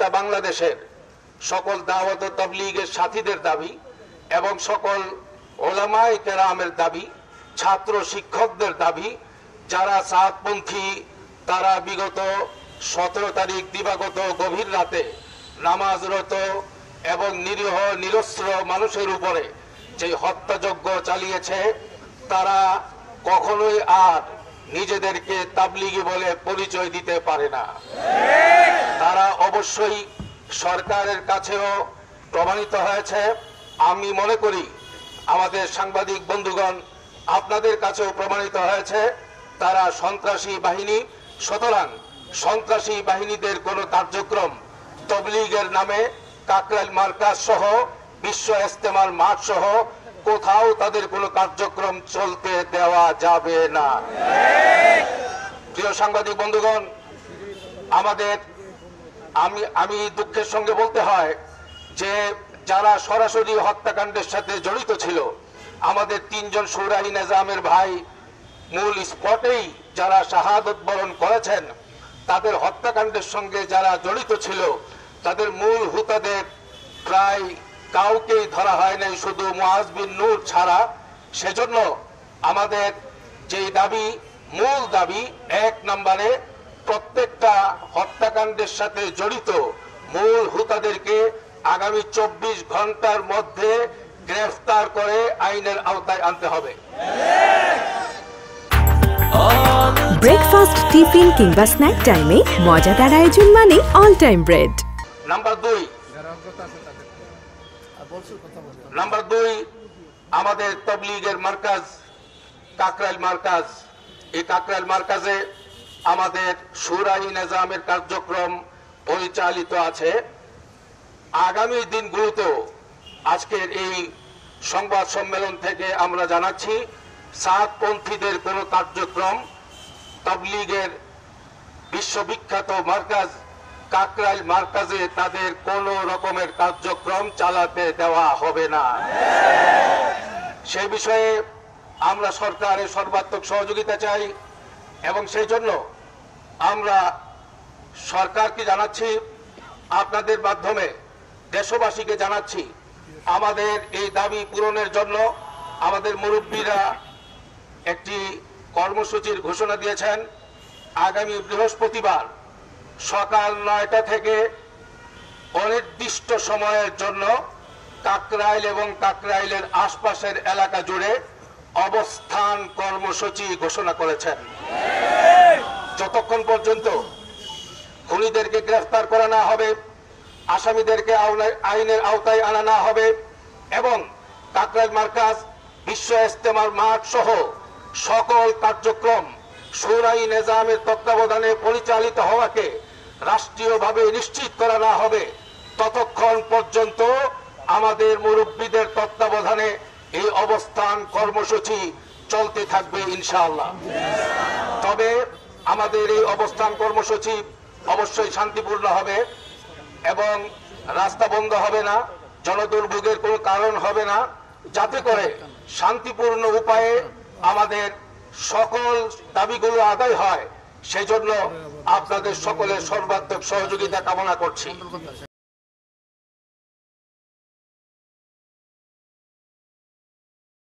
গোটা বাংলাদেশের সকল দাওয়াত ও তাবলীগের সাথীদের দাবি এবং সকল ওলামায়ে কেরামের দাবি, ছাত্র শিক্ষকদের দাবি, যারা সাতপন্থী তারা বিগত 17 তারিখ দিবাগত গভীর রাতে নামাজরত এবং নিরীহ নিরস্ত্র মানুষের উপরে যে হত্যাযজ্ঞ চালিয়েছে, তারা কখনোই আর নিজেদেরকে তাবলীগী বলে পরিচয় দিতে পারে না। তারা অবশ্যই সরকারের কাছেও প্রমাণিত হয়েছে। আমি মনে করি আমাদের সাংবাদিক বন্ধুগণ আপনাদের কাছেও প্রমাণিত হয়েছে তারা সন্ত্রাসী বাহিনী। সুতরাং সন্ত্রাসী বাহিনীদের কোনো কার্যক্রম তাবলীগের নামে কাকরাইল মার্কাজ সহ বিশ্ব ইজতেমার মাঠ সহ কোথাও তাদের কোনো কার্যক্রম চলতে দেওয়া যাবে না। প্রিয় সাংবাদিক বন্ধুগণ, আমি দুঃখের সঙ্গে বলতে হয় যে যারা সরাসরি হত্যাকাণ্ডের সাথে জড়িত ছিল, আমাদের 3 জন শুরাই নিজামের ভাই মূল স্পটেই যারা শাহাদত বরণ করেছেন, তাদের হত্যাকাণ্ডের সঙ্গে যারা জড়িত ছিল তাদের মূল হুতাদের প্রায় কাউকেই ধরা হয় নাই, শুধু মুআজ বিন নূর ছাড়া। সেজন্য আমাদের যেই দাবি, মূল দাবি 1 নম্বরে প্রত্যেকটা হত্যাকাণ্ডের সাথে জড়িত মূল হুতাদেরকে আগামী 24 ঘন্টার মধ্যে গ্রেফতার করে আইনের আওতায় আনতে হবে। ব্রেকফাস্ট, টিফিন কিংবা স্ন্যাক টাইমে মজাদার আয়োজন মানে অল টাইম ব্রেড। নাম্বার 2 আমাদের তাবলীগের মার্কাজ কাকরাইল মার্কাজ। এই কাকরাইল মার্কাজে আমাদের শুরাই নিজামের কার্যক্রম পরিচালিত আছে। আগামী দিনগুলোতেও আজকের এই সংবাদ সম্মেলন থেকে আমরা জানাচ্ছি সাতপন্থীদের কোনো কার্যক্রম তাবলীগের বিশ্ববিখ্যাত মার্কাজ কাকরাইল মার্কাজে তাদের কোনো রকমের কার্যক্রম চালাতে দেওয়া হবে না। সেই বিষয়ে আমরা সরকারের সর্বাত্মক সহযোগিতা চাই এবং সেই জন্য আমরা সরকারকে জানাচ্ছি, আপনাদের মাধ্যমে দেশবাসীকে জানাচ্ছি, আমাদের এই দাবি পূরণের জন্য আমাদের মুরব্বীরা একটি কর্মসূচির ঘোষণা দিয়েছেন। আগামী বৃহস্পতিবার সকাল 9টা থেকে অনির্দিষ্ট সময়ের জন্য কাকরাইল এবং কাকরাইলের আশপাশের এলাকা জুড়ে অবস্থান কর্মসূচি ঘোষণা করেছেন। যতক্ষণ পর্যন্ত খুনিদেরকে গ্রেফতার করা না হবে, আসামিদেরকে আইনের আওতায় আনা না হবে এবং কাকরাইল মার্কাজ বিশ্ব ইজতেমার মাঠ সহ সকল কার্যক্রম শুরাই নিজামের তত্ত্বাবধানে পরিচালিত হওয়াকে রাষ্ট্রীয়ভাবে নিশ্চিত করা না হবে, ততক্ষণ পর্যন্ত আমাদের মুরব্বীদের তত্ত্বাবধানে এই অবস্থান কর্মসূচি চলতে থাকবে ইনশাআল্লাহ। তবে আমাদের এই অবস্থান কর্মসূচি অবশ্যই শান্তিপূর্ণ হবে এবং রাস্তা বন্ধ হবে না, জনদুর্ভোগের কোনো কারণ হবে না, যাতে করে শান্তিপূর্ণ উপায়ে আমাদের সকল দাবিগুলো আদায় হয়। সেজন্য আপনাদের সকলের সর্বাত্মক সহযোগিতা কামনা করছি।